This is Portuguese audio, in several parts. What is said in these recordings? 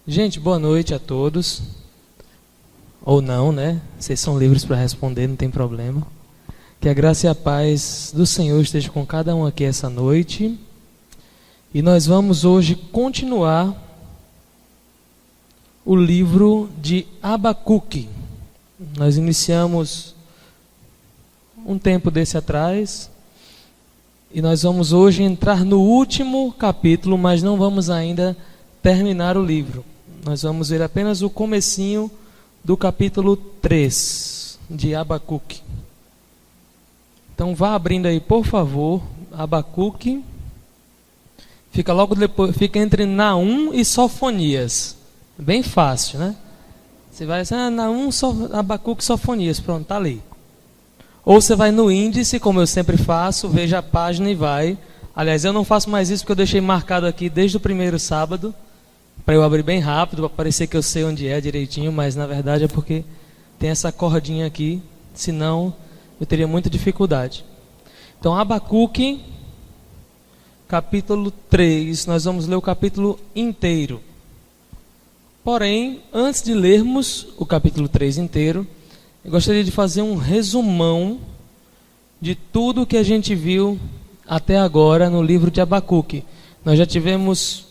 Gente, boa noite a todos. Ou não, né? Vocês são livres para responder, não tem problema. Que a graça e a paz do Senhor esteja com cada um aqui essa noite. E nós vamos hoje continuar o livro de Abacuque. Nós iniciamos um tempo desse atrás. E nós vamos hoje entrar no último capítulo, mas não vamos ainda terminar o livro. Nós vamos ver apenas o comecinho do capítulo 3 de Abacuque. Então vá abrindo aí, por favor, Abacuque. Fica logo depois, fica entre Naum e Sofonias. Bem fácil, né? Você vai dizer, Naum, Abacuque, Sofonias, pronto, tá ali. Ou você vai no índice, como eu sempre faço, veja a página e vai. Aliás, eu não faço mais isso porque eu deixei marcado aqui desde o primeiro sábado, para eu abrir bem rápido, para parecer que eu sei onde é direitinho, mas na verdade é porque tem essa cordinha aqui, senão eu teria muita dificuldade. Então, Abacuque, capítulo 3, nós vamos ler o capítulo inteiro. Porém, antes de lermos o capítulo 3 inteiro, eu gostaria de fazer um resumão de tudo que a gente viu até agora no livro de Abacuque. Nós já tivemos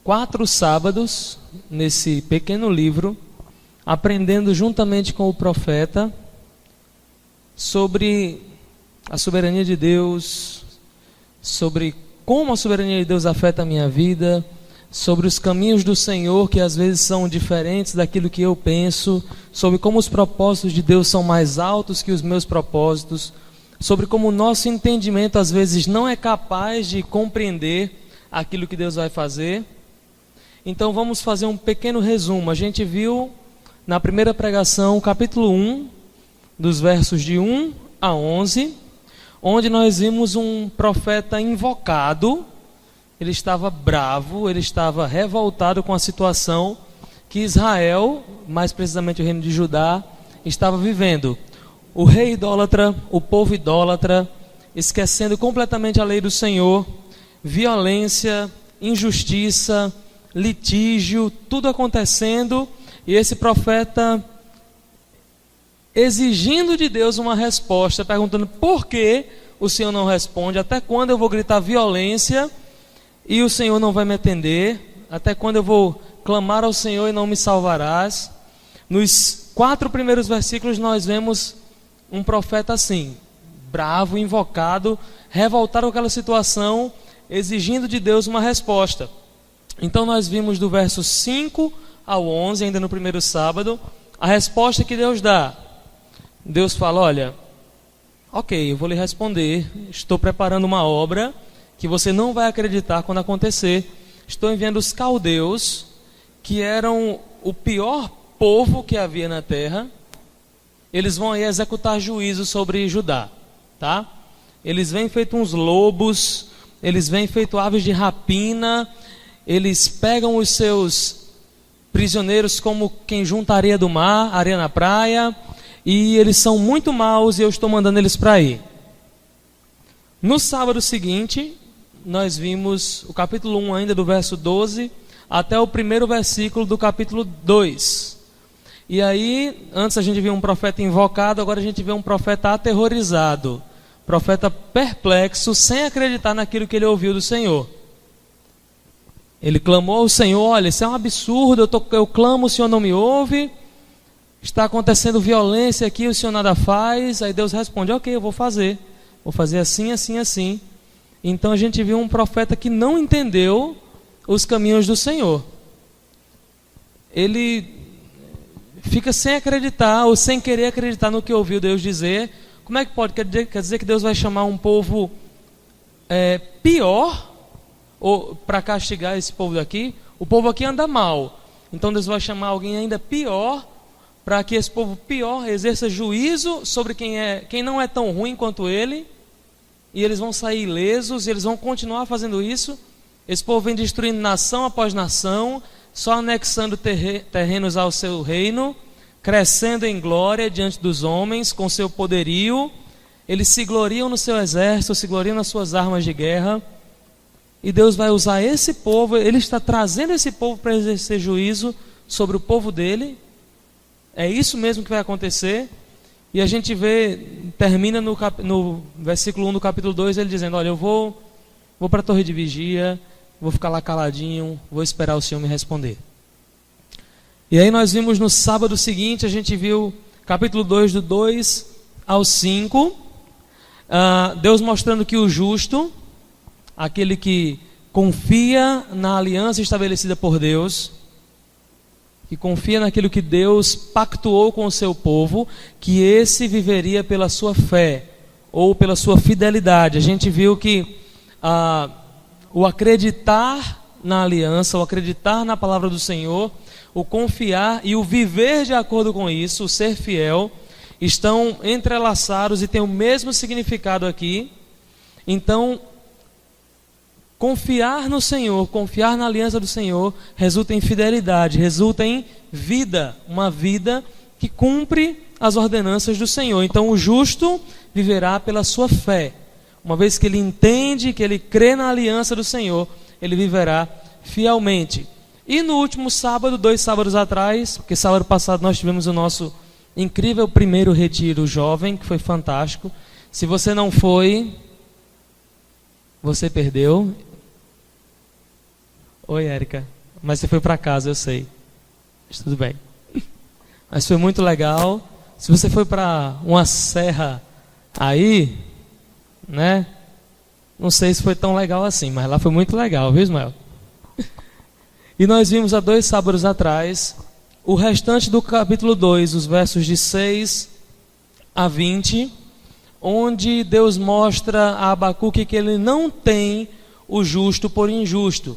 4 sábados nesse pequeno livro, aprendendo juntamente com o profeta sobre a soberania de Deus, sobre como a soberania de Deus afeta a minha vida, sobre os caminhos do Senhor que às vezes são diferentes daquilo que eu penso, sobre como os propósitos de Deus são mais altos que os meus propósitos, sobre como o nosso entendimento às vezes não é capaz de compreender aquilo que Deus vai fazer. Então vamos fazer um pequeno resumo. A gente viu na primeira pregação o capítulo 1, dos versos de 1 a 11, onde nós vimos um profeta invocado. Ele estava bravo, ele estava revoltado com a situação que Israel, mais precisamente o reino de Judá, estava vivendo. O rei idólatra, o povo idólatra, esquecendo completamente a lei do Senhor, violência, injustiça, litígio, tudo acontecendo, e esse profeta exigindo de Deus uma resposta, perguntando por que o Senhor não responde, até quando eu vou gritar violência e o Senhor não vai me atender, até quando eu vou clamar ao Senhor e não me salvarás. Nos 4 primeiros versículos nós vemos um profeta assim, bravo, invocado, revoltado com aquela situação, exigindo de Deus uma resposta. Então nós vimos do verso 5 ao 11, ainda no primeiro sábado, a resposta que Deus dá. Deus fala, olha, ok, eu vou lhe responder, estou preparando uma obra que você não vai acreditar quando acontecer. Estou enviando os caldeus, que eram o pior povo que havia na terra. Eles vão aí executar juízo sobre Judá, tá? Eles vêm feito uns lobos, eles vêm feito aves de rapina, eles pegam os seus prisioneiros como quem junta areia do mar, areia na praia, e eles são muito maus e eu estou mandando eles para aí. No sábado seguinte, nós vimos o capítulo 1 ainda do verso 12 até o primeiro versículo do capítulo 2. E aí, antes a gente viu um profeta invocado, agora a gente vê um profeta aterrorizado, profeta perplexo, sem acreditar naquilo que ele ouviu do Senhor. Ele clamou ao Senhor, olha, isso é um absurdo, eu clamo, o Senhor não me ouve, está acontecendo violência aqui, o Senhor nada faz. Aí Deus responde, ok, eu vou fazer assim, assim, assim. Então a gente viu um profeta que não entendeu os caminhos do Senhor. Ele fica sem acreditar ou sem querer acreditar no que ouviu Deus dizer. Como é que pode? Quer dizer que Deus vai chamar um povo pior para castigar esse povo daqui? O povo aqui anda mal, então Deus vai chamar alguém ainda pior para que esse povo pior exerça juízo sobre quem não é tão ruim quanto ele, e eles vão sair ilesos, e eles vão continuar fazendo isso. Esse povo vem destruindo nação após nação, só anexando terrenos ao seu reino, crescendo em glória diante dos homens, com seu poderio. Eles se gloriam no seu exército, se gloriam nas suas armas de guerra. e Deus vai usar esse povo, Ele está trazendo esse povo para exercer juízo sobre o povo dele. É isso mesmo que vai acontecer. E a gente vê, termina no versículo 1 do capítulo 2, ele dizendo: olha, eu vou para a torre de vigia, vou ficar lá caladinho, vou esperar o Senhor me responder. E aí nós vimos no sábado seguinte, a gente viu capítulo 2, do 2 ao 5, Deus mostrando que o justo, aquele que confia na aliança estabelecida por Deus, que confia naquilo que Deus pactuou com o seu povo, que esse viveria pela sua fé, ou pela sua fidelidade. A gente viu que o acreditar na aliança, o acreditar na palavra do Senhor, o confiar e o viver de acordo com isso, o ser fiel, estão entrelaçados e têm o mesmo significado aqui. Então, confiar no Senhor, confiar na aliança do Senhor, resulta em fidelidade, resulta em vida, uma vida que cumpre as ordenanças do Senhor. Então o justo viverá pela sua fé. Uma vez que ele entende, que ele crê na aliança do Senhor, ele viverá fielmente. E no último sábado, 2 sábados atrás, porque sábado passado nós tivemos o nosso incrível primeiro retiro jovem, que foi fantástico. Se você não foi, você perdeu. Oi, Érica. Mas você foi para casa, eu sei. Mas tudo bem. Mas foi muito legal. Se você foi para uma serra aí, né? Não sei se foi tão legal assim, mas lá foi muito legal, viu, Ismael? E nós vimos há 2 sábados atrás o restante do capítulo 2, os versos de 6 a 20, onde Deus mostra a Abacuque que ele não tem o justo por injusto,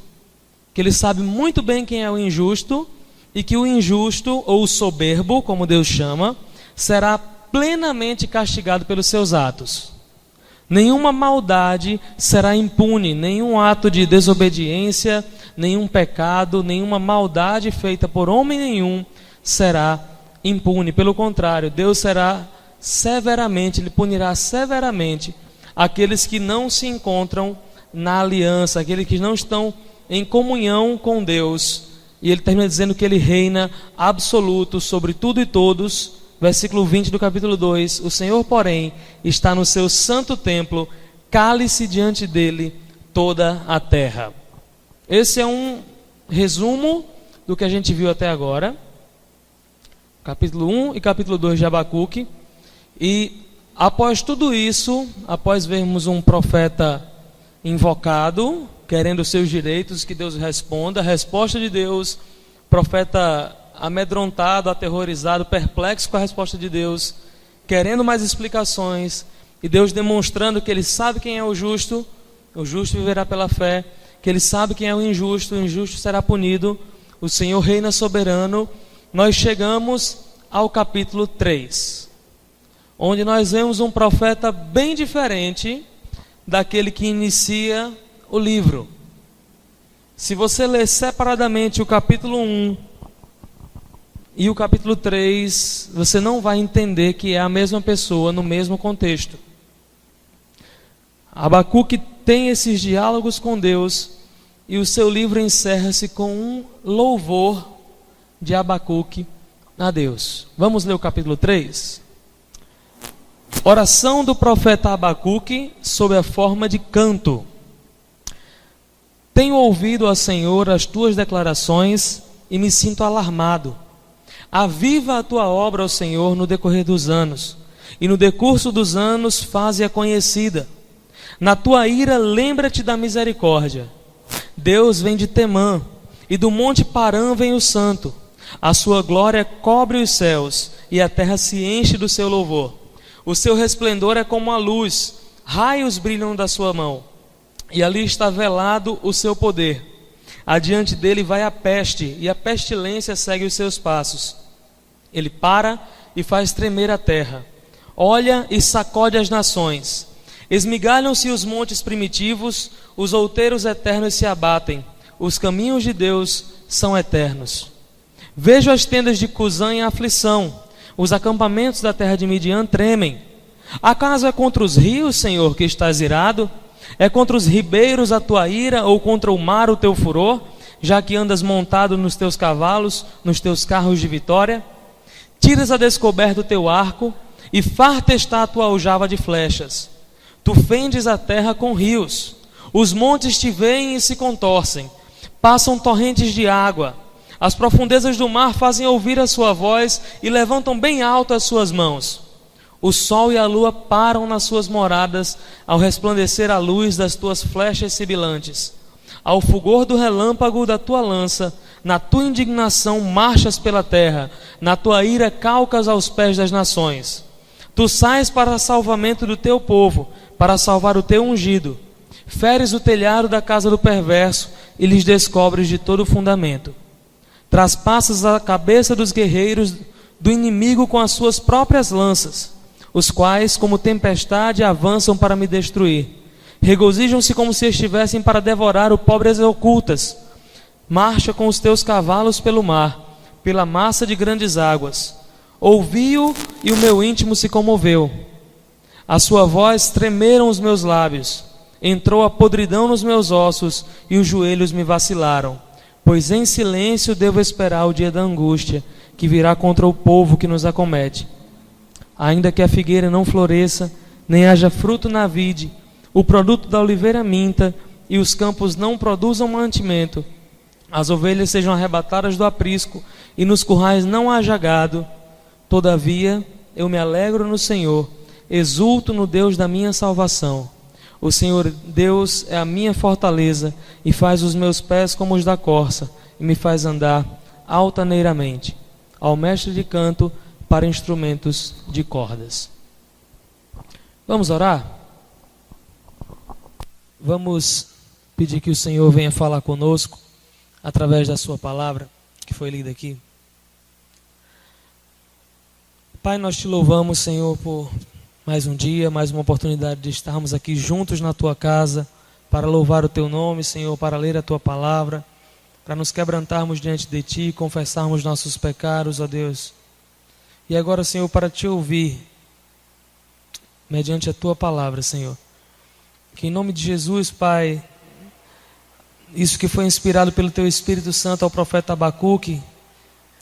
que ele sabe muito bem quem é o injusto, e que o injusto, ou o soberbo, como Deus chama, será plenamente castigado pelos seus atos. Nenhuma maldade será impune, nenhum ato de desobediência, nenhum pecado, nenhuma maldade feita por homem nenhum será impune. Pelo contrário, Deus será severamente, Ele punirá severamente aqueles que não se encontram na aliança, aqueles que não estão em comunhão com Deus. E ele termina dizendo que ele reina absoluto sobre tudo e todos. Versículo 20 do capítulo 2: o Senhor, porém, está no seu santo templo, cale-se diante dele toda a terra. Esse é um resumo do que a gente viu até agora, capítulo 1 e capítulo 2 de Abacuque. E após tudo isso, após vermos um profeta invocado, querendo os seus direitos, que Deus responda, a resposta de Deus, profeta amedrontado, aterrorizado, perplexo com a resposta de Deus, querendo mais explicações, e Deus demonstrando que Ele sabe quem é o justo viverá pela fé, que Ele sabe quem é o injusto será punido, o Senhor reina soberano. Nós chegamos ao capítulo 3, onde nós vemos um profeta bem diferente daquele que inicia o livro. Se você ler separadamente o capítulo 1 e o capítulo 3, você não vai entender que é a mesma pessoa no mesmo contexto. Abacuque tem esses diálogos com Deus e o seu livro encerra-se com um louvor de Abacuque a Deus. Vamos ler o capítulo 3? Oração do profeta Abacuque sob a forma de canto. Tenho ouvido, ó Senhor, as tuas declarações e me sinto alarmado. Aviva a tua obra, ó Senhor, no decorrer dos anos, e no decurso dos anos faze-a conhecida. Na tua ira lembra-te da misericórdia. Deus vem de Temã, e do monte Parã vem o santo. A sua glória cobre os céus, e a terra se enche do seu louvor. O seu resplendor é como a luz, raios brilham da sua mão, e ali está velado o seu poder. Adiante dele vai a peste, e a pestilência segue os seus passos. Ele para e faz tremer a terra, olha e sacode as nações. Esmigalham-se os montes primitivos, os outeiros eternos se abatem, os caminhos de Deus são eternos. Vejo as tendas de Cusã em aflição, os acampamentos da terra de Midian tremem. Acaso é contra os rios, Senhor, que estás irado? É contra os ribeiros a tua ira, ou contra o mar o teu furor, já que andas montado nos teus cavalos, nos teus carros de vitória? Tiras a descoberto o teu arco, e farta está a tua aljava de flechas. Tu fendes a terra com rios, os montes te veem e se contorcem, passam torrentes de água. As profundezas do mar fazem ouvir a sua voz e levantam bem alto as suas mãos. O sol e a lua param nas suas moradas ao resplandecer a luz das tuas flechas sibilantes. Ao fulgor do relâmpago da tua lança, na tua indignação marchas pela terra, na tua ira calcas aos pés das nações. Tu sais para salvamento do teu povo, para salvar o teu ungido. Feres o telhado da casa do perverso e lhes descobres de todo o fundamento. Traspassas a cabeça dos guerreiros do inimigo com as suas próprias lanças, os quais, como tempestade, avançam para me destruir. Regozijam-se como se estivessem para devorar o pobre às ocultas. Marcha com os teus cavalos pelo mar, pela massa de grandes águas. Ouvi-o e o meu íntimo se comoveu. A sua voz tremeram os meus lábios. Entrou a podridão nos meus ossos e os joelhos me vacilaram. Pois em silêncio devo esperar o dia da angústia, que virá contra o povo que nos acomete. Ainda que a figueira não floresça, nem haja fruto na vide, o produto da oliveira minta, e os campos não produzam mantimento, as ovelhas sejam arrebatadas do aprisco, e nos currais não haja gado, todavia eu me alegro no Senhor, exulto no Deus da minha salvação. O Senhor Deus é a minha fortaleza, e faz os meus pés como os da corça, e me faz andar altaneiramente. Ao mestre de canto para instrumentos de cordas. Vamos orar? Vamos pedir que o Senhor venha falar conosco através da sua palavra que foi lida aqui. Pai, nós te louvamos, Senhor, por mais um dia, mais uma oportunidade de estarmos aqui juntos na tua casa para louvar o teu nome, Senhor, para ler a tua palavra, para nos quebrantarmos diante de ti e confessarmos nossos pecados, ó Deus. E agora, Senhor, para te ouvir mediante a tua palavra, Senhor. Que em nome de Jesus, Pai, isso que foi inspirado pelo teu Espírito Santo ao profeta Abacuque,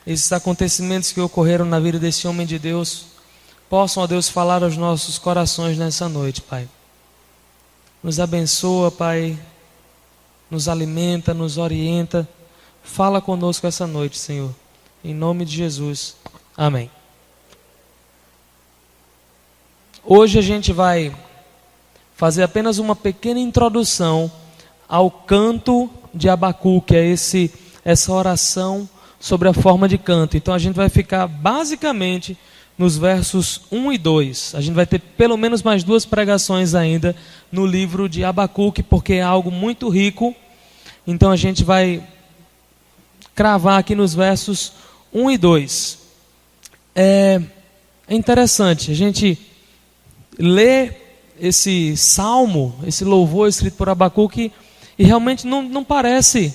esses acontecimentos que ocorreram na vida desse homem de Deus, possam, ó Deus, falar aos nossos corações nessa noite, Pai. Nos abençoa, Pai, nos alimenta, nos orienta. Fala conosco essa noite, Senhor. Em nome de Jesus. Amém. Hoje a gente vai fazer apenas uma pequena introdução ao canto de Abacuque, é essa oração sobre a forma de canto. Então a gente vai ficar basicamente nos versos 1 e 2. A gente vai ter pelo menos mais 2 pregações ainda no livro de Abacuque, porque é algo muito rico. Então a gente vai cravar aqui nos versos 1 e 2. É interessante, a gente lê esse salmo, esse louvor escrito por Abacuque, e realmente não parece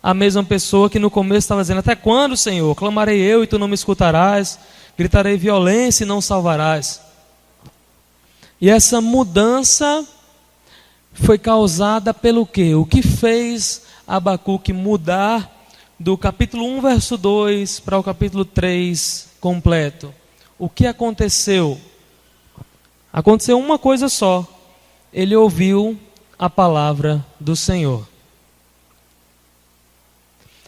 a mesma pessoa que no começo estava dizendo: até quando, Senhor? Clamarei eu e tu não me escutarás, gritarei violência e não salvarás. E essa mudança foi causada pelo quê? O que fez Abacuque mudar do capítulo 1, verso 2 para o capítulo 3 completo? O que aconteceu? Aconteceu uma coisa só: ele ouviu a palavra do Senhor.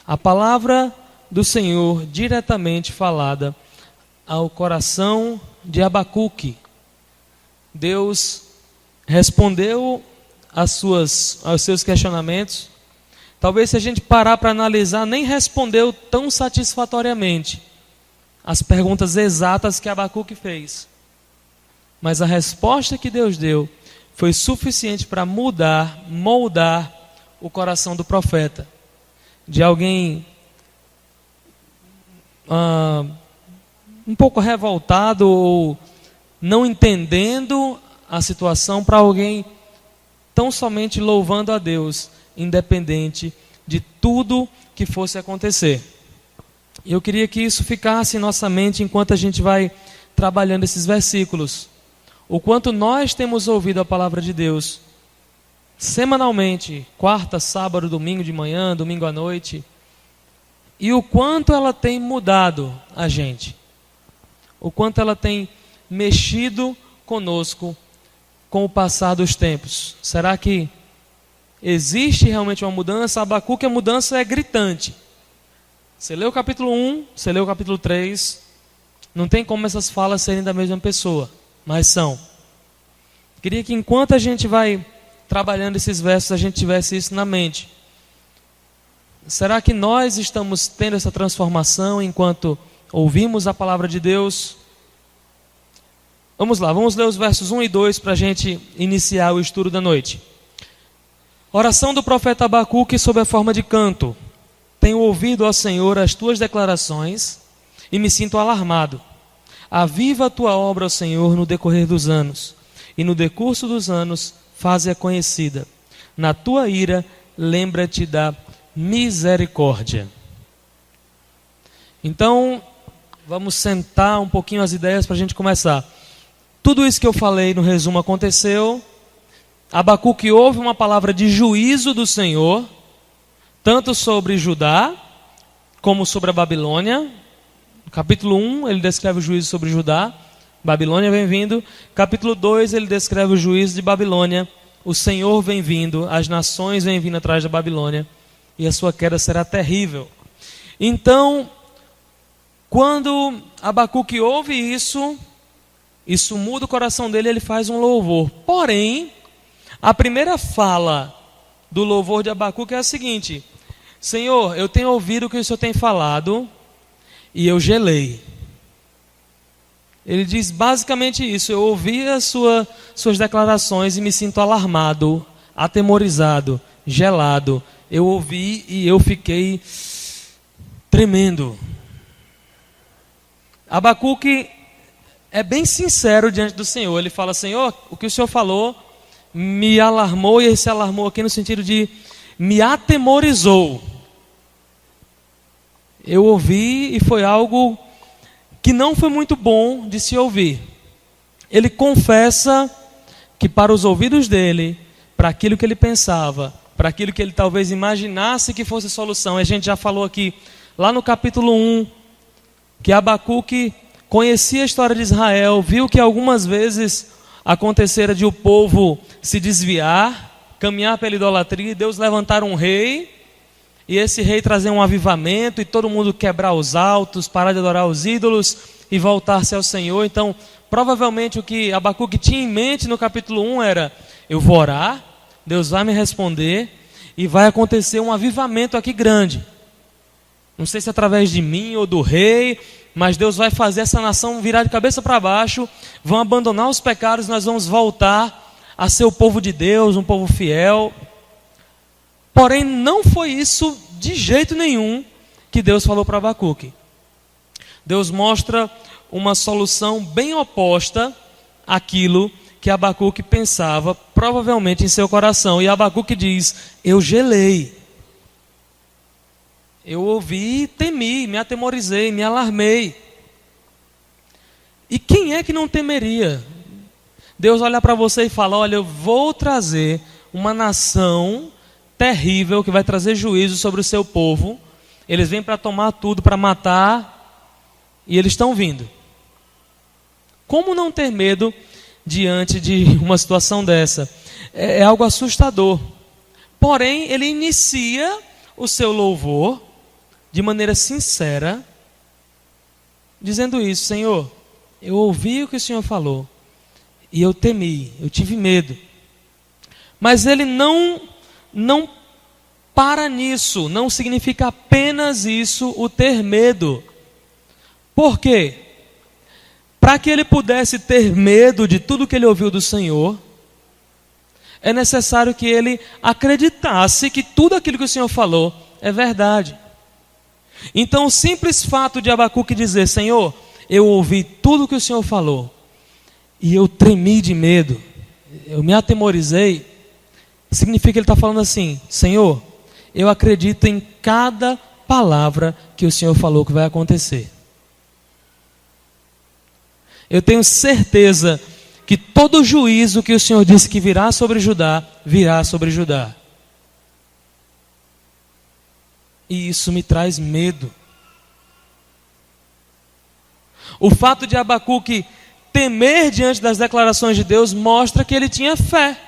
A palavra do Senhor diretamente falada ao coração de Abacuque. Deus respondeu aos seus questionamentos. Talvez, se a gente parar para analisar, nem respondeu tão satisfatoriamente as perguntas exatas que Abacuque fez. Mas a resposta que Deus deu foi suficiente para moldar o coração do profeta. De alguém um pouco revoltado ou não entendendo a situação, para alguém tão somente louvando a Deus, independente de tudo que fosse acontecer. E eu queria que isso ficasse em nossa mente enquanto a gente vai trabalhando esses versículos. O quanto nós temos ouvido a palavra de Deus semanalmente, quarta, sábado, domingo de manhã, domingo à noite, e o quanto ela tem mudado a gente, o quanto ela tem mexido conosco com o passar dos tempos. Será que existe realmente uma mudança? Abacuque, a mudança é gritante. Você lê o capítulo 1, você lê o capítulo 3, não tem como essas falas serem da mesma pessoa, mas são. Queria que enquanto a gente vai trabalhando esses versos, a gente tivesse isso na mente. Será que nós estamos tendo essa transformação enquanto ouvimos a palavra de Deus? Vamos lá, vamos ler os versos 1 e 2 para a gente iniciar o estudo da noite. Oração do profeta Abacuque sob a forma de canto. Tenho ouvido, ó Senhor, as tuas declarações e me sinto alarmado. Aviva a tua obra, ó Senhor, no decorrer dos anos, e no decurso dos anos faze-a conhecida. Na tua ira, lembra-te da misericórdia. Então, vamos sentar um pouquinho as ideias para a gente começar. Tudo isso que eu falei no resumo aconteceu. Abacuque ouve uma palavra de juízo do Senhor, tanto sobre Judá, como sobre a Babilônia. No capítulo 1, ele descreve o juízo sobre Judá. Babilônia vem vindo. Capítulo 2, ele descreve o juízo de Babilônia. O Senhor vem vindo, as nações vêm vindo atrás da Babilônia, e a sua queda será terrível. Então, quando Abacuque ouve isso muda o coração dele, ele faz um louvor. Porém, a primeira fala do louvor de Abacuque é a seguinte: Senhor, eu tenho ouvido o que o Senhor tem falado, e eu gelei. Ele diz basicamente isso: eu ouvi as suas declarações e me sinto alarmado, atemorizado, gelado. Eu ouvi e eu fiquei tremendo. Abacuque é bem sincero diante do Senhor. Ele fala: Senhor, o que o Senhor falou me alarmou, e ele se alarmou aqui no sentido de me atemorizou. Eu ouvi e foi algo que não foi muito bom de se ouvir. Ele confessa que para os ouvidos dele, para aquilo que ele pensava, para aquilo que ele talvez imaginasse que fosse a solução, a gente já falou aqui, lá no capítulo 1, que Abacuque conhecia a história de Israel, viu que algumas vezes acontecera de o povo se desviar, caminhar pela idolatria, e Deus levantar um rei, e esse rei trazer um avivamento, e todo mundo quebrar os altos, parar de adorar os ídolos e voltar-se ao Senhor. Então, provavelmente o que Abacuque tinha em mente no capítulo 1 era: eu vou orar, Deus vai me responder, e vai acontecer um avivamento aqui grande. Não sei se através de mim ou do rei, mas Deus vai fazer essa nação virar de cabeça para baixo, vão abandonar os pecados, nós vamos voltar a ser o povo de Deus, um povo fiel. Porém, não foi isso de jeito nenhum que Deus falou para Abacuque. Deus mostra uma solução bem oposta àquilo que Abacuque pensava, provavelmente em seu coração. E Abacuque diz: eu gelei. Eu ouvi e temi, me atemorizei, me alarmei. E quem é que não temeria? Deus olha para você e fala: olha, eu vou trazer uma nação terrível que vai trazer juízo sobre o seu povo. Eles vêm para tomar tudo, para matar, e eles estão vindo. Como não ter medo diante de uma situação dessa? É algo assustador. Porém, ele inicia o seu louvor de maneira sincera, dizendo isso: Senhor, eu ouvi o que o Senhor falou, e eu temi, eu tive medo. Mas ele não para nisso, não significa apenas isso, o ter medo. Por quê? Para que ele pudesse ter medo de tudo que ele ouviu do Senhor, é necessário que ele acreditasse que tudo aquilo que o Senhor falou é verdade. Então, o simples fato de Abacuque dizer: Senhor, eu ouvi tudo que o Senhor falou, e eu tremi de medo, eu me atemorizei, significa que ele está falando assim: Senhor, eu acredito em cada palavra que o Senhor falou que vai acontecer. Eu tenho certeza que todo juízo que o Senhor disse que virá sobre Judá, virá sobre Judá. E isso me traz medo. O fato de Abacuque temer diante das declarações de Deus mostra que ele tinha fé.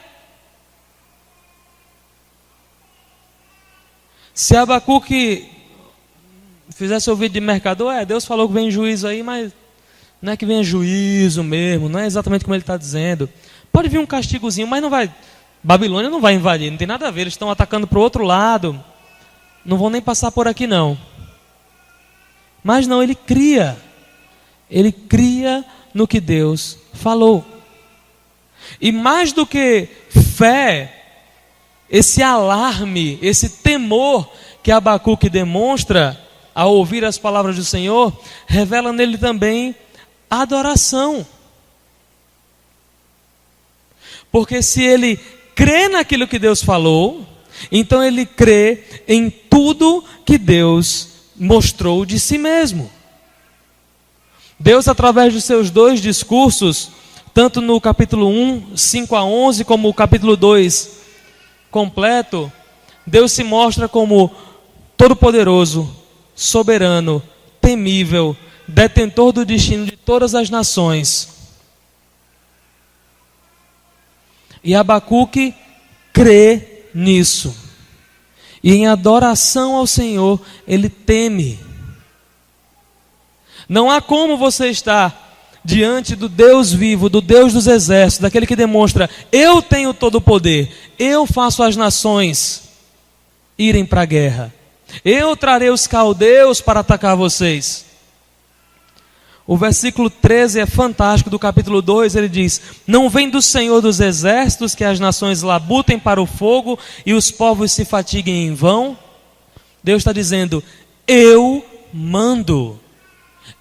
Se Abacuque fizesse o vídeo de mercador, Deus falou que vem juízo aí, mas não é que venha juízo mesmo, não é exatamente como ele está dizendo. Pode vir um castigozinho, mas não vai. Babilônia não vai invadir, não tem nada a ver, eles estão atacando para o outro lado, não vão nem passar por aqui não. Mas não, ele cria no que Deus falou. E mais do que fé, esse alarme, esse temor que Abacuque demonstra ao ouvir as palavras do Senhor, revela nele também adoração. Porque se ele crê naquilo que Deus falou, então ele crê em tudo que Deus mostrou de si mesmo. Deus, através dos seus dois discursos, tanto no capítulo 1, 5 a 11, como o capítulo 2 completo, Deus se mostra como todo-poderoso, soberano, temível, detentor do destino de todas as nações. E Abacuque crê nisso. E em adoração ao Senhor, ele teme. Não há como você estar diante do Deus vivo, do Deus dos exércitos, daquele que demonstra: eu tenho todo o poder, eu faço as nações irem para a guerra, eu trarei os caldeus para atacar vocês. O versículo 13 é fantástico do capítulo 2, ele diz: não vem do Senhor dos exércitos que as nações labutem para o fogo e os povos se fatiguem em vão? Deus está dizendo: eu mando.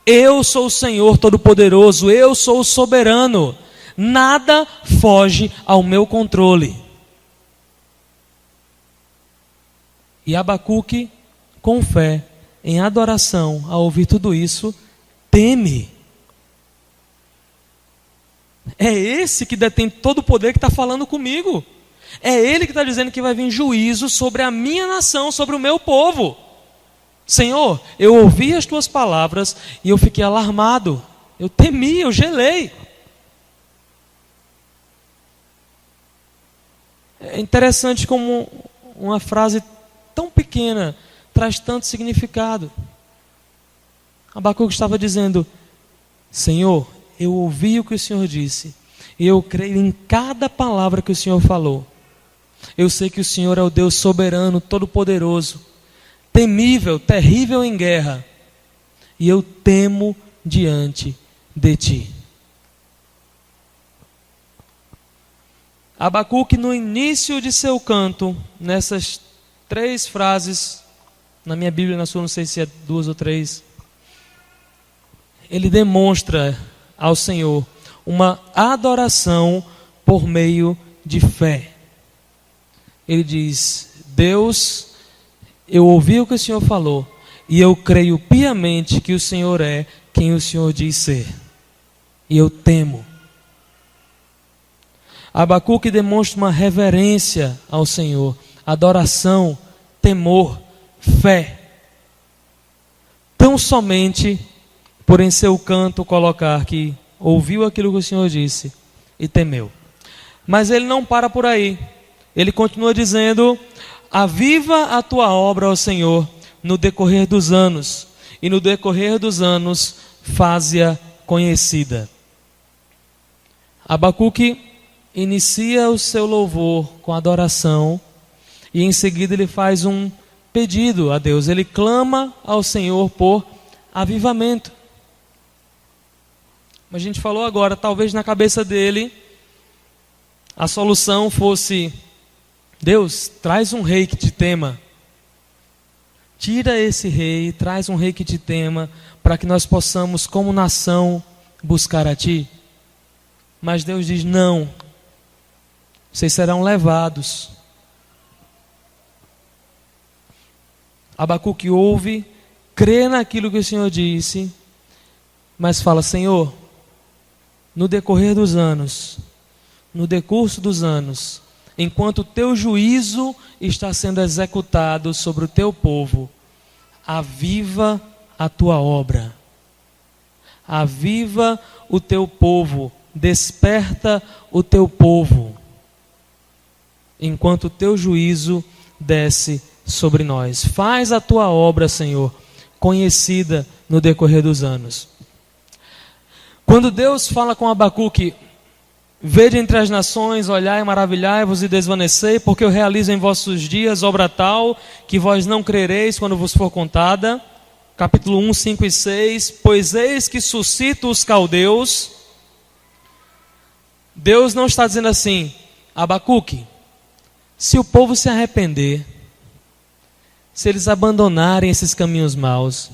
Eu sou o Senhor Todo-Poderoso, eu sou o soberano, nada foge ao meu controle. E Abacuque, com fé, em adoração, ao ouvir tudo isso, teme. É esse que detém todo o poder que está falando comigo. É ele que está dizendo que vai vir juízo sobre a minha nação, sobre o meu povo. Senhor, eu ouvi as tuas palavras e eu fiquei alarmado, eu temi, eu gelei. É interessante como uma frase tão pequena traz tanto significado. Abacuque estava dizendo: Senhor, eu ouvi o que o Senhor disse e eu creio em cada palavra que o Senhor falou. Eu sei que o Senhor é o Deus soberano, todo-poderoso, temível, terrível em guerra, e eu temo diante de ti. Abacuque, no início de seu canto, nessas 3 frases, na minha Bíblia, na sua, não sei se é 2 ou 3, ele demonstra ao Senhor uma adoração por meio de fé. Ele diz: Deus, eu ouvi o que o Senhor falou e eu creio piamente que o Senhor é quem o Senhor diz ser. E eu temo. Abacuque demonstra uma reverência ao Senhor, adoração, temor, fé. Tão somente por em seu canto colocar que ouviu aquilo que o Senhor disse e temeu. Mas ele não para por aí. Ele continua dizendo: aviva a tua obra, ó Senhor, no decorrer dos anos, e no decorrer dos anos faze-a conhecida. Abacuque inicia o seu louvor com adoração, e em seguida ele faz um pedido a Deus. Ele clama ao Senhor por avivamento. Mas a gente falou agora, talvez na cabeça dele a solução fosse: Deus, traz um rei que te tema. Tira esse rei, traz um rei que te tema, para que nós possamos, como nação, buscar a ti. Mas Deus diz: não, vocês serão levados. Abacuque ouve, crê naquilo que o Senhor disse, mas fala: Senhor, no decorrer dos anos, no decurso dos anos, enquanto o teu juízo está sendo executado sobre o teu povo, aviva a tua obra. Aviva o teu povo, desperta o teu povo, enquanto o teu juízo desce sobre nós. Faz a tua obra, Senhor, conhecida no decorrer dos anos. Quando Deus fala com Abacuque, vede entre as nações, olhai, maravilhai-vos e desvanecei, porque eu realizo em vossos dias obra tal, que vós não crereis quando vos for contada. Capítulo 1, 5 e 6. Pois eis que suscito os caldeus. Deus não está dizendo assim: Abacuque, se o povo se arrepender, se eles abandonarem esses caminhos maus,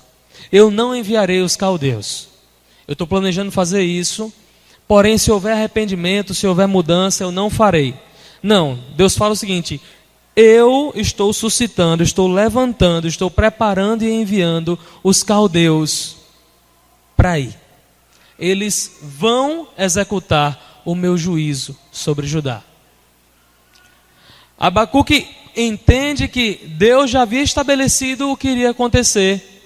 eu não enviarei os caldeus. Eu estou planejando fazer isso, porém se houver arrependimento, se houver mudança, eu não farei. Não, Deus fala o seguinte: eu estou suscitando, estou levantando, estou preparando e enviando os caldeus para ir. Eles vão executar o meu juízo sobre Judá. Abacuque entende que Deus já havia estabelecido o que iria acontecer.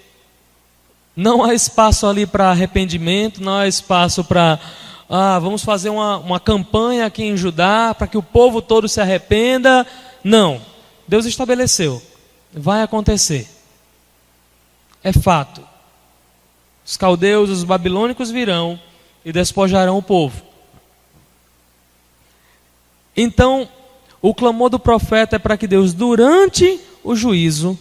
Não há espaço ali para arrependimento, não há espaço para vamos fazer uma campanha aqui em Judá para que o povo todo se arrependa. Não, Deus estabeleceu, vai acontecer, é fato. Os caldeus, os babilônicos virão e despojarão o povo. Então, o clamor do profeta é para que Deus, durante o juízo,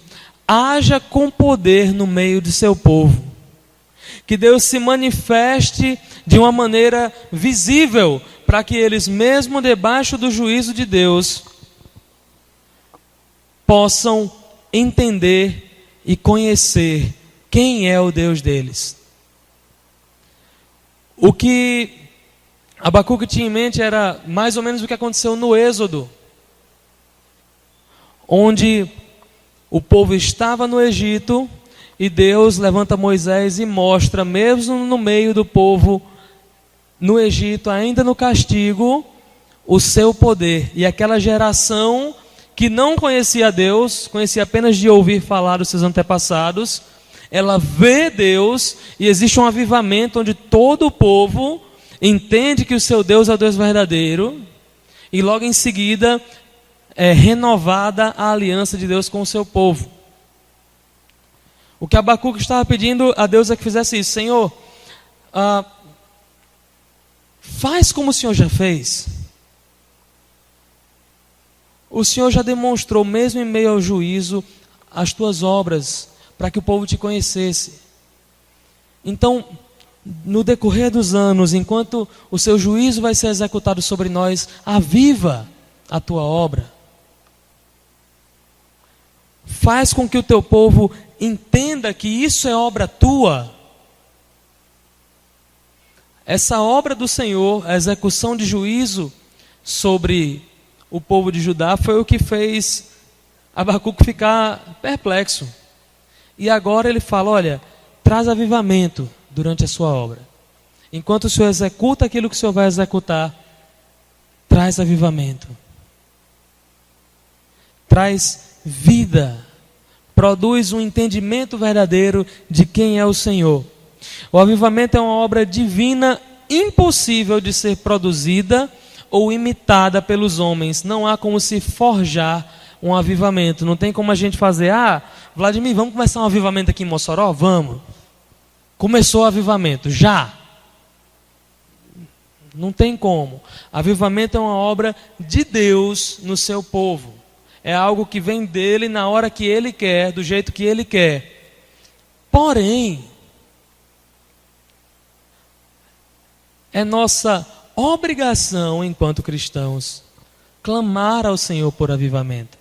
haja com poder no meio de seu povo. Que Deus se manifeste de uma maneira visível, para que eles, mesmo debaixo do juízo de Deus, possam entender e conhecer quem é o Deus deles. O que Abacuque tinha em mente era mais ou menos o que aconteceu no Êxodo, onde o povo estava no Egito e Deus levanta Moisés e mostra, mesmo no meio do povo no Egito, ainda no castigo, o seu poder. E aquela geração que não conhecia Deus, conhecia apenas de ouvir falar dos seus antepassados, ela vê Deus e existe um avivamento onde todo o povo entende que o seu Deus é o Deus verdadeiro, e logo em seguida é renovada a aliança de Deus com o seu povo. O que Abacuque estava pedindo a Deus é que fizesse isso. Senhor, faz como o Senhor já fez. O Senhor já demonstrou, mesmo em meio ao juízo, as tuas obras, para que o povo te conhecesse. Então, no decorrer dos anos, enquanto o seu juízo vai ser executado sobre nós, aviva a tua obra. Faz com que o teu povo entenda que isso é obra tua. Essa obra do Senhor, a execução de juízo sobre o povo de Judá, foi o que fez Abacuque ficar perplexo. E agora ele fala: olha, traz avivamento durante a sua obra. Enquanto o Senhor executa aquilo que o Senhor vai executar, traz avivamento. Traz vida. Produz um entendimento verdadeiro de quem é o Senhor. O avivamento é uma obra divina impossível de ser produzida ou imitada pelos homens. Não há como se forjar um avivamento. Não tem como a gente fazer: Vladimir, vamos começar um avivamento aqui em Mossoró? Vamos. Começou o avivamento, já. Não tem como. Avivamento é uma obra de Deus no seu povo. É algo que vem dele na hora que ele quer, do jeito que ele quer. Porém, é nossa obrigação, enquanto cristãos, clamar ao Senhor por avivamento.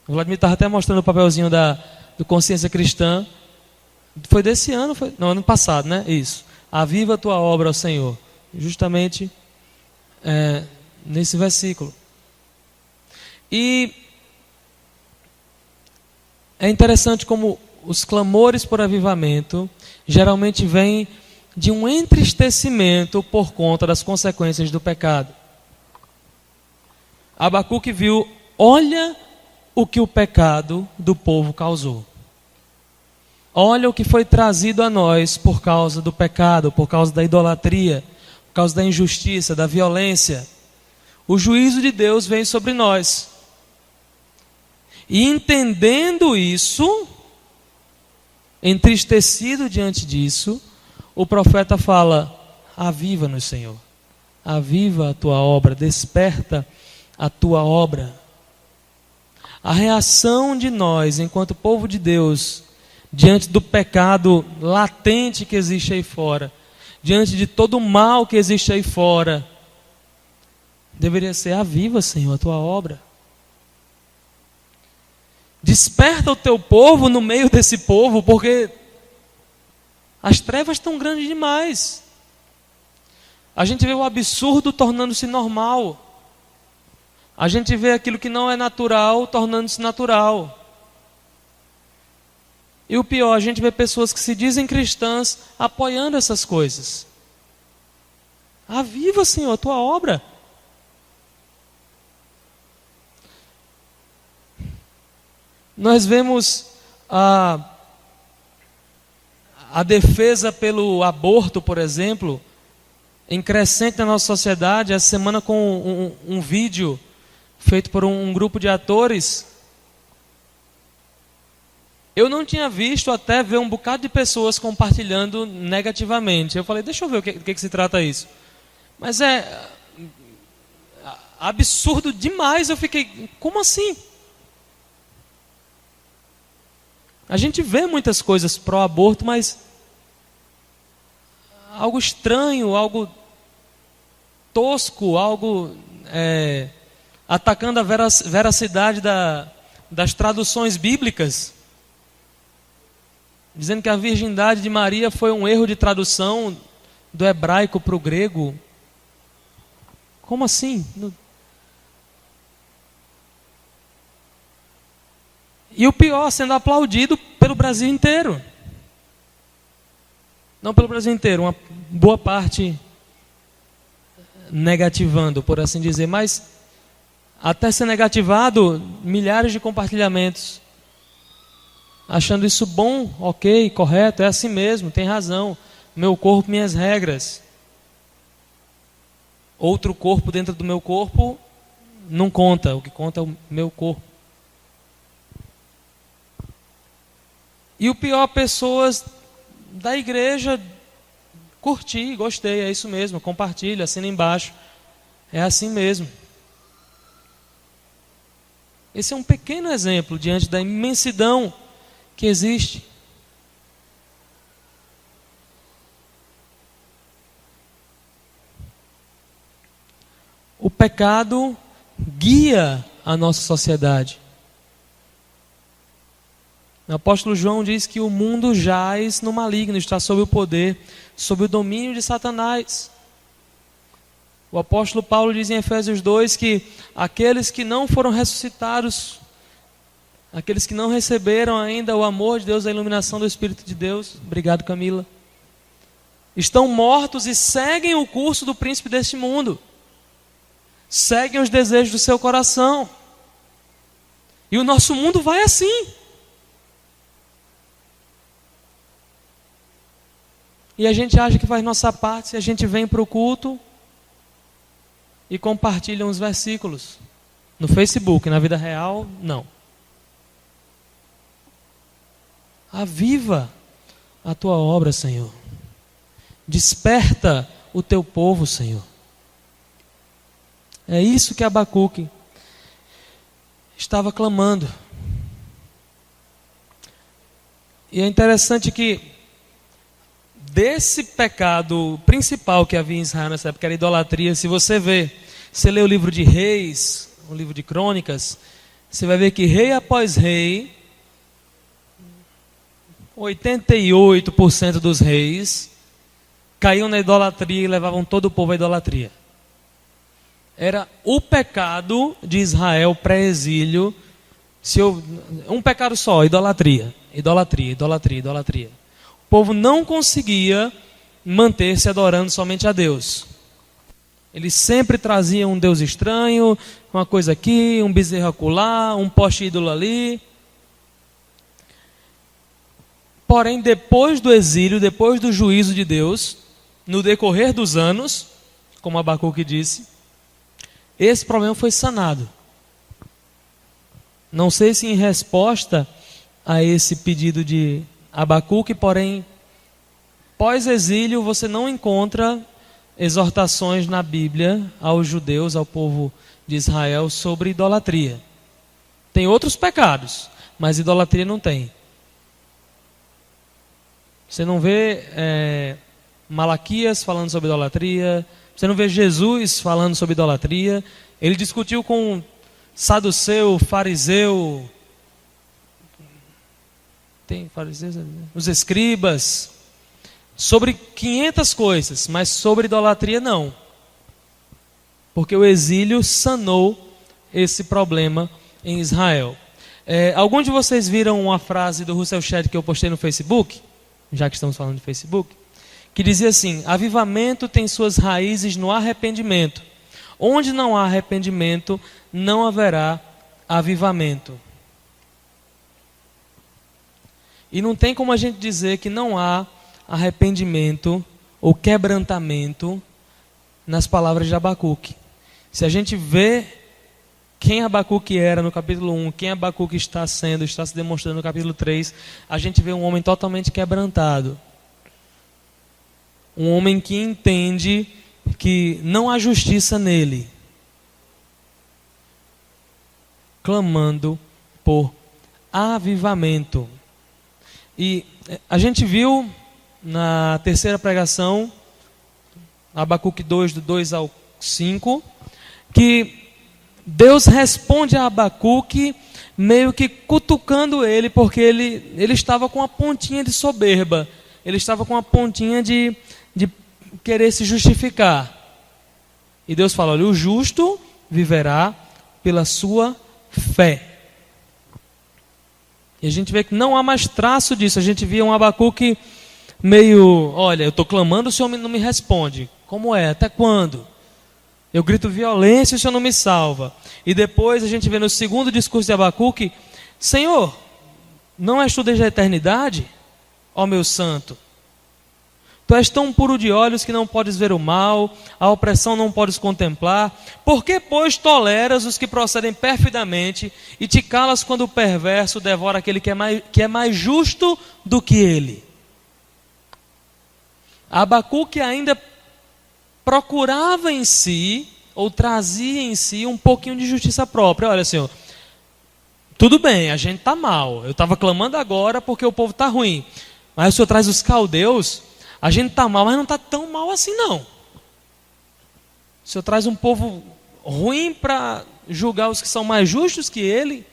O Vladimir estava até mostrando o papelzinho do Consciência Cristã. Foi desse ano? Não, ano passado, né? Isso. Aviva a tua obra ao Senhor. Justamente nesse versículo. E é interessante como os clamores por avivamento geralmente vêm de um entristecimento por conta das consequências do pecado. Abacuque viu, olha o que o pecado do povo causou. Olha o que foi trazido a nós por causa do pecado, por causa da idolatria, por causa da injustiça, da violência. O juízo de Deus vem sobre nós. E entendendo isso, entristecido diante disso, o profeta fala: aviva-nos, Senhor. Aviva a tua obra, desperta a tua obra. A reação de nós, enquanto povo de Deus, diante do pecado latente que existe aí fora, diante de todo o mal que existe aí fora, deveria ser: aviva, Senhor, a tua obra. Desperta o teu povo no meio desse povo, porque as trevas estão grandes demais. A gente vê o absurdo tornando-se normal. A gente vê aquilo que não é natural tornando-se natural. E o pior, a gente vê pessoas que se dizem cristãs apoiando essas coisas. Aviva, Senhor, a tua obra. Nós vemos a defesa pelo aborto, por exemplo, em crescente na nossa sociedade. Essa semana, com um vídeo feito por um grupo de atores, eu não tinha visto até ver um bocado de pessoas compartilhando negativamente. Eu falei: deixa eu ver o que se trata isso. Mas é absurdo demais. Eu fiquei: como assim? A gente vê muitas coisas pró-aborto, mas algo estranho, algo tosco, algo atacando a veracidade das traduções bíblicas, dizendo que a virgindade de Maria foi um erro de tradução do hebraico para o grego. Como assim? E o pior, sendo aplaudido pelo Brasil inteiro. Não pelo Brasil inteiro, uma boa parte negativando, por assim dizer, mas até ser negativado, milhares de compartilhamentos, achando isso bom, ok, correto, é assim mesmo, tem razão, meu corpo, minhas regras. Outro corpo dentro do meu corpo não conta, o que conta é o meu corpo. E o pior, pessoas da igreja: curti, gostei, é isso mesmo, compartilha, assina embaixo, é assim mesmo. Esse é um pequeno exemplo diante da imensidão que existe. O pecado guia a nossa sociedade. O apóstolo João diz que o mundo jaz no maligno, está sob o poder, sob o domínio de Satanás. O apóstolo Paulo diz em Efésios 2 que aqueles que não foram ressuscitados, aqueles que não receberam ainda o amor de Deus, a iluminação do Espírito de Deus, obrigado, Camila, estão mortos e seguem o curso do príncipe deste mundo, seguem os desejos do seu coração. E o nosso mundo vai assim. E a gente acha que faz nossa parte se a gente vem para o culto e compartilha uns versículos no Facebook. Na vida real, não. Aviva a tua obra, Senhor. Desperta o teu povo, Senhor. É isso que Abacuque estava clamando. E é interessante que desse pecado principal que havia em Israel nessa época, era a idolatria. Se você lê o livro de Reis, o livro de Crônicas, você vai ver que rei após rei, 88% dos reis caíam na idolatria e levavam todo o povo à idolatria. Era o pecado de Israel pré-exílio, um pecado só: idolatria, idolatria, idolatria, idolatria. O povo não conseguia manter-se adorando somente a Deus. Eles sempre traziam um Deus estranho, uma coisa aqui, um bezerro acolá, um poste ídolo ali. Porém, depois do exílio, depois do juízo de Deus, no decorrer dos anos, como Abacuque disse, esse problema foi sanado. Não sei se em resposta a esse pedido de Abacuque, porém, pós-exílio você não encontra exortações na Bíblia aos judeus, ao povo de Israel, sobre idolatria. Tem outros pecados, mas idolatria não tem. Você não vê Malaquias falando sobre idolatria, você não vê Jesus falando sobre idolatria. Ele discutiu com saduceu, fariseu, tem fariseus, os escribas, sobre 500 coisas, mas sobre idolatria não. Porque o exílio sanou esse problema em Israel. Algum de vocês viram uma frase do Russell Shedd que eu postei no Facebook? Já que estamos falando de Facebook, que dizia assim: avivamento tem suas raízes no arrependimento. Onde não há arrependimento, não haverá avivamento. E não tem como a gente dizer que não há arrependimento ou quebrantamento nas palavras de Abacuque. Se a gente vê quem Abacuque era no capítulo 1, quem Abacuque está se demonstrando no capítulo 3, a gente vê um homem totalmente quebrantado. Um homem que entende que não há justiça nele, clamando por avivamento. E a gente viu na terceira pregação, Abacuque 2, do 2 ao 5, que Deus responde a Abacuque meio que cutucando ele, porque ele estava com uma pontinha de soberba, ele estava com uma pontinha de querer se justificar. E Deus fala: olha, o justo viverá pela sua fé. E a gente vê que não há mais traço disso. A gente via um Abacuque meio: olha, eu estou clamando, o Senhor não me responde. Como é? Até quando? Eu grito violência e o Senhor não me salva. E depois a gente vê no segundo discurso de Abacuque: Senhor, não és tu desde a eternidade, ó meu santo? Tu és tão puro de olhos que não podes ver o mal, a opressão não podes contemplar. Por que, pois, toleras os que procedem perfidamente e te calas quando o perverso devora aquele que é mais justo do que ele? Abacuque ainda procurava em si, ou trazia em si, um pouquinho de justiça própria. Olha, Senhor, tudo bem, a gente está mal. Eu estava clamando agora porque o povo está ruim. Mas o Senhor traz os caldeus, a gente está mal, mas não está tão mal assim não. O Senhor traz um povo ruim para julgar os que são mais justos que ele.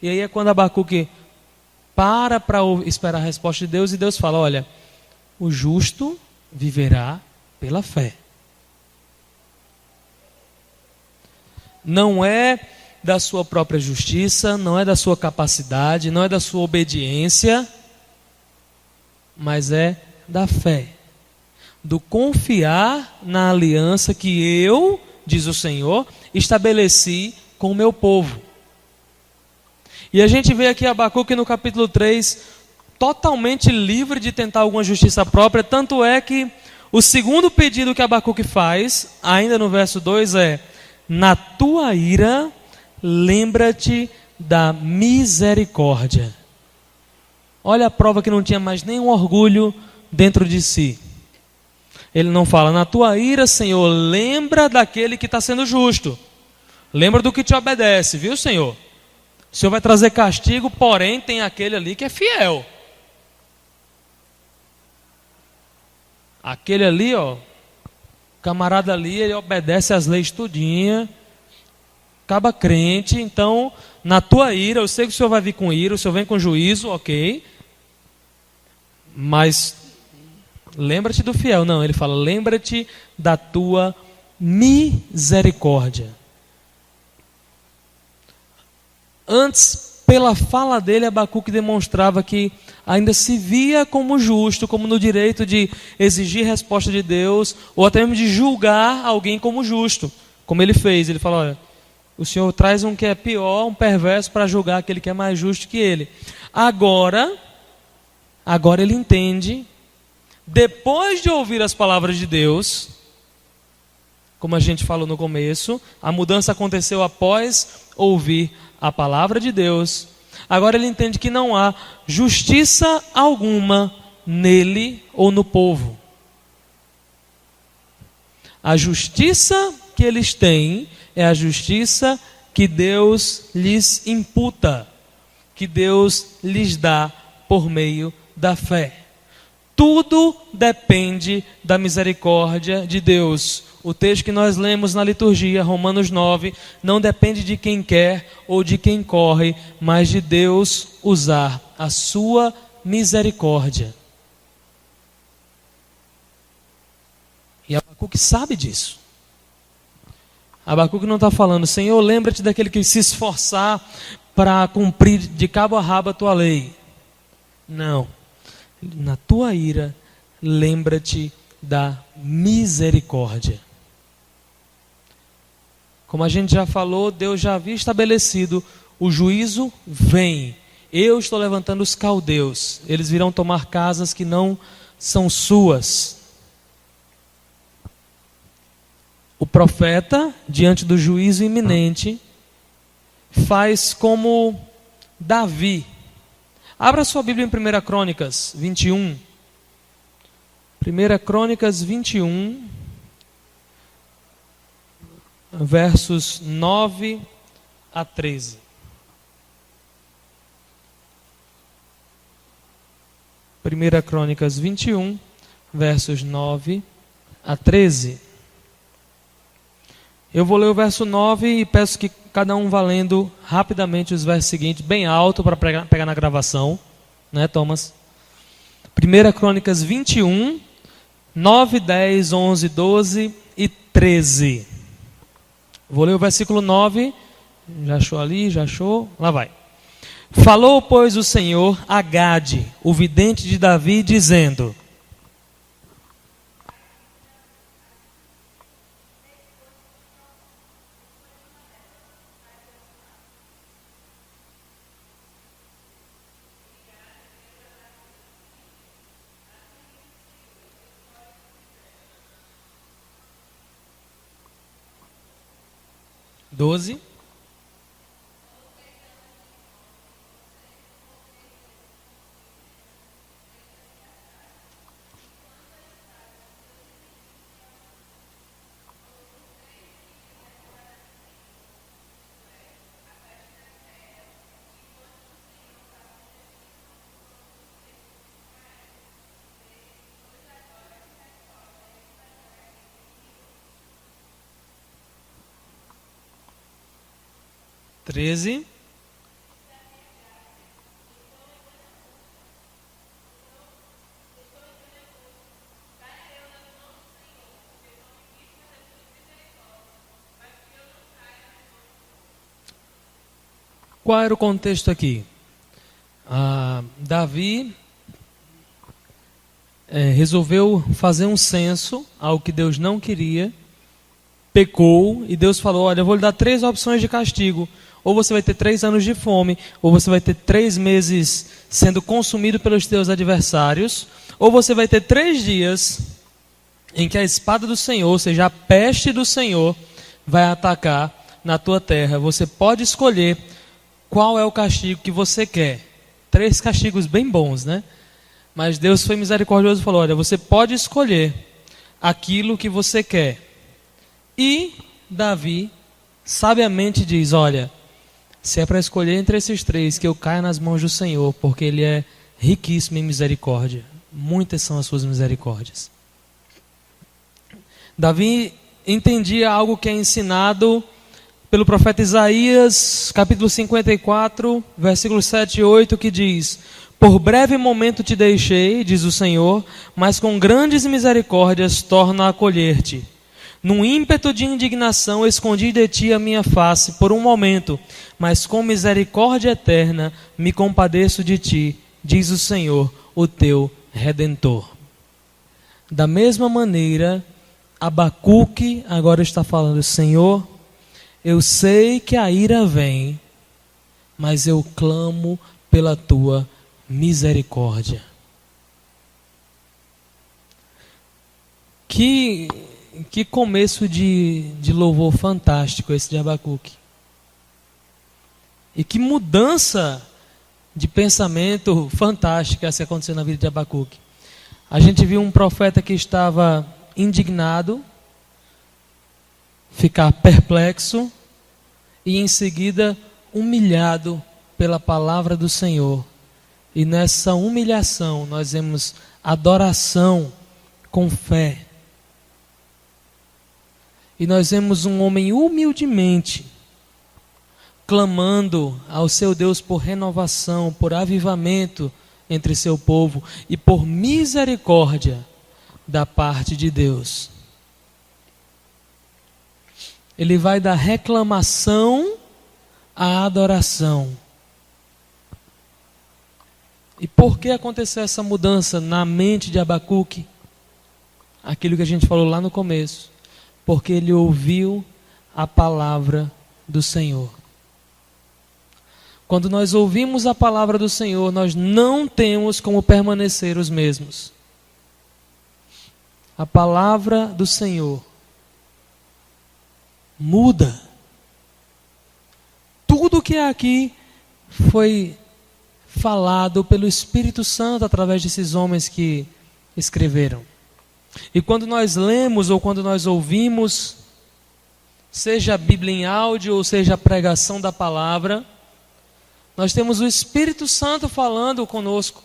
E aí é quando Abacuque para esperar a resposta de Deus, e Deus fala: olha, o justo viverá pela fé. Não é da sua própria justiça, não é da sua capacidade, não é da sua obediência, mas é da fé, do confiar na aliança que eu, diz o Senhor, estabeleci com o meu povo. E a gente vê aqui Abacuque no capítulo 3, totalmente livre de tentar alguma justiça própria, tanto é que o segundo pedido que Abacuque faz, ainda no verso 2, é: na tua ira, lembra-te da misericórdia. Olha a prova que não tinha mais nenhum orgulho dentro de si. Ele não fala: na tua ira, Senhor, lembra daquele que está sendo justo. Lembra do que te obedece, viu, Senhor? O Senhor vai trazer castigo, porém tem aquele ali que é fiel. Aquele ali, ó, camarada ali, ele obedece às leis tudinha, acaba crente. Então, na tua ira, eu sei que o Senhor vai vir com ira, o Senhor vem com juízo, ok, mas lembra-te do fiel. Não, ele fala: lembra-te da tua misericórdia. Antes, pela fala dele, Abacuque demonstrava que ainda se via como justo, como no direito de exigir resposta de Deus, ou até mesmo de julgar alguém como justo, como ele fez. Ele falou: olha, o Senhor traz um que é pior, um perverso, para julgar aquele que é mais justo que ele. Agora ele entende, depois de ouvir as palavras de Deus, como a gente falou no começo, a mudança aconteceu após ouvir a palavra de Deus. Agora ele entende que não há justiça alguma nele ou no povo. A justiça que eles têm é a justiça que Deus lhes imputa, que Deus lhes dá por meio da fé. Tudo depende da misericórdia de Deus. O texto que nós lemos na liturgia, Romanos 9, não depende de quem quer ou de quem corre, mas de Deus usar a sua misericórdia. E Abacuque sabe disso. Abacuque não está falando: Senhor, lembra-te daquele que se esforçar para cumprir de cabo a rabo a tua lei. Não. Na tua ira, lembra-te da misericórdia. Como a gente já falou, Deus já havia estabelecido: o juízo vem. Eu estou levantando os caldeus. Eles virão tomar casas que não são suas. O profeta, diante do juízo iminente, faz como Davi. Abra sua Bíblia em 1 Crônicas 21. 1 Crônicas 21, versos 9 a 13. 1 Crônicas 21, versos 9 a 13. Eu vou ler o verso 9 e peço que cada um vá lendo rapidamente os versos seguintes, bem alto, para pegar na gravação. Né, Thomas? 1 Crônicas 21, 9, 10, 11, 12 e 13. Vou ler o versículo 9. Já achou ali? Já achou? Lá vai. Falou, pois, o Senhor a Gade, o vidente de Davi, dizendo: Doze. Treze. Qual era o contexto aqui? Davi resolveu fazer um censo, algo que Deus não queria, pecou, e Deus falou: olha, eu vou lhe dar 3 opções de castigo. Ou você vai ter 3 anos de fome, ou você vai ter 3 meses sendo consumido pelos teus adversários, ou você vai ter 3 dias em que a espada do Senhor, ou seja, a peste do Senhor, vai atacar na tua terra. Você pode escolher qual é o castigo que você quer. 3 castigos bem bons, né? Mas Deus foi misericordioso e falou: olha, você pode escolher aquilo que você quer. E Davi sabiamente diz: olha, se é para escolher entre esses 3, que eu caia nas mãos do Senhor, porque Ele é riquíssimo em misericórdia. Muitas são as suas misericórdias. Davi entendia algo que é ensinado pelo profeta Isaías, capítulo 54, versículos 7 e 8, que diz: por breve momento te deixei, diz o Senhor, mas com grandes misericórdias torno a acolher-te. Num ímpeto de indignação escondi de ti a minha face por um momento, mas com misericórdia eterna me compadeço de ti diz o Senhor, o teu Redentor. Da mesma maneira, Abacuque agora está falando: Senhor, eu sei que a ira vem, mas eu clamo pela tua misericórdia. Que começo de louvor fantástico esse de Abacuque. E que mudança de pensamento fantástica essa aconteceu na vida de Abacuque. A gente viu um profeta que estava indignado, ficar perplexo e em seguida humilhado pela palavra do Senhor. E nessa humilhação nós vemos adoração com fé. E nós vemos um homem humildemente clamando ao seu Deus por renovação, por avivamento entre seu povo e por misericórdia da parte de Deus. Ele vai da reclamação à adoração. E por que aconteceu essa mudança na mente de Abacuque? Aquilo que a gente falou lá no começo. Porque ele ouviu a palavra do Senhor. Quando nós ouvimos a palavra do Senhor, nós não temos como permanecer os mesmos. A palavra do Senhor muda. Tudo que é aqui foi falado pelo Espírito Santo através desses homens que escreveram. E quando nós lemos ou quando nós ouvimos, seja a Bíblia em áudio ou seja a pregação da palavra, nós temos o Espírito Santo falando conosco.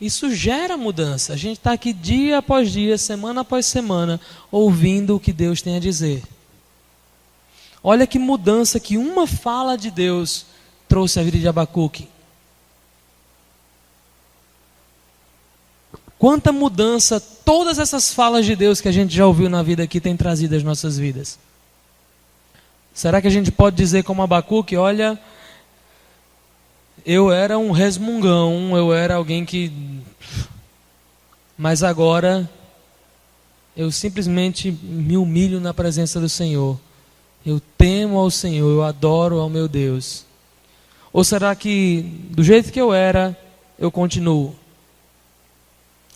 Isso gera mudança. A gente está aqui dia após dia, semana após semana, ouvindo o que Deus tem a dizer. Olha que mudança que uma fala de Deus trouxe à vida de Abacuque. Quanta mudança todas essas falas de Deus que a gente já ouviu na vida aqui têm trazido às nossas vidas. Será que a gente pode dizer como Abacuque: olha, eu era um resmungão, eu era alguém que... mas agora eu simplesmente me humilho na presença do Senhor. Eu temo ao Senhor, eu adoro ao meu Deus. Ou será que do jeito que eu era, eu continuo?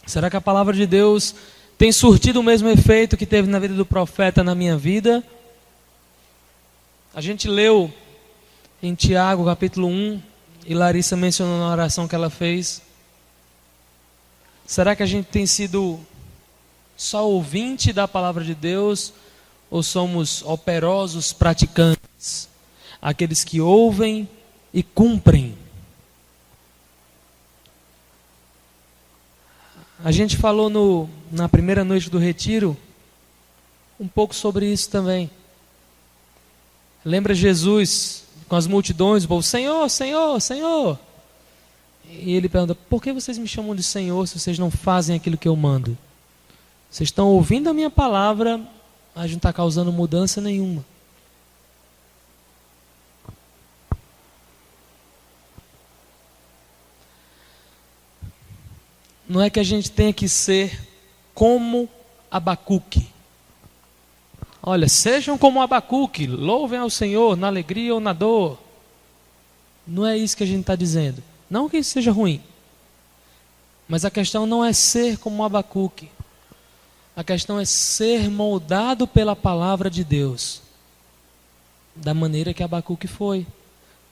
Será que a palavra de Deus tem surtido o mesmo efeito que teve na vida do profeta na minha vida? A gente leu em Tiago capítulo 1, e Larissa mencionou na oração que ela fez. Será que a gente tem sido só ouvinte da palavra de Deus, ou somos operosos praticantes? Aqueles que ouvem e cumprem. A gente falou na primeira noite do retiro um pouco sobre isso também. Lembra Jesus com as multidões, o povo: Senhor, Senhor, Senhor. E ele pergunta: por que vocês me chamam de Senhor se vocês não fazem aquilo que eu mando? Vocês estão ouvindo a minha palavra, mas não está causando mudança nenhuma. Não é que a gente tenha que ser como Abacuque. Olha, sejam como Abacuque, louvem ao Senhor na alegria ou na dor. Não é isso que a gente está dizendo. Não que isso seja ruim. Mas a questão não é ser como Abacuque. A questão é ser moldado pela palavra de Deus. Da maneira que Abacuque foi.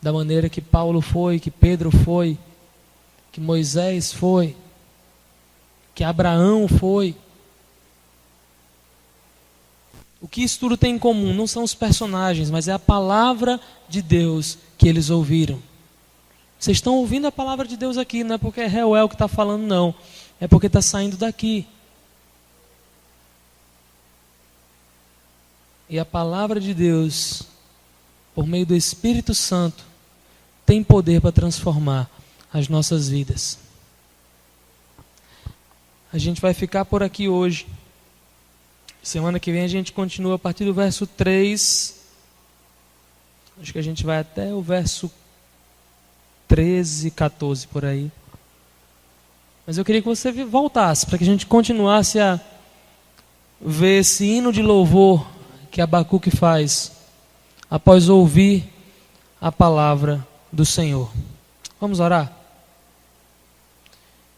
Da maneira que Paulo foi, que Pedro foi, que Moisés foi, que Abraão foi. O que isso tudo tem em comum não são os personagens, mas é a palavra de Deus que eles ouviram. Vocês estão ouvindo a palavra de Deus aqui, não é porque é Reuel que está falando, não. É porque está saindo daqui. E a palavra de Deus, por meio do Espírito Santo, tem poder para transformar as nossas vidas. A gente vai ficar por aqui hoje. Semana que vem a gente continua a partir do verso 3. Acho que a gente vai até o verso 13, 14 por aí. Mas eu queria que você voltasse, para que a gente continuasse a ver esse hino de louvor que Abacuque faz após ouvir a palavra do Senhor. Vamos orar?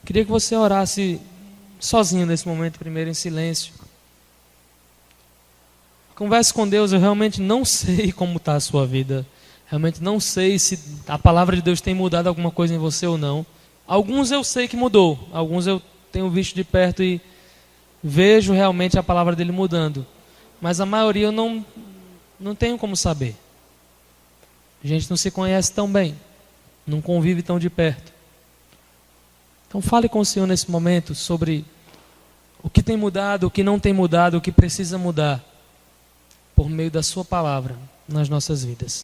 Queria que você orasse sozinho nesse momento, primeiro em silêncio. Converse com Deus. Eu realmente não sei como está a sua vida. Realmente não sei se a palavra de Deus tem mudado alguma coisa em você ou não. Alguns eu sei que mudou. Alguns eu tenho visto de perto e vejo realmente a palavra dele mudando. Mas a maioria eu não tenho como saber. A gente não se conhece tão bem. Não convive tão de perto. Então fale com o Senhor nesse momento sobre o que tem mudado, o que não tem mudado, o que precisa mudar por meio da sua palavra nas nossas vidas.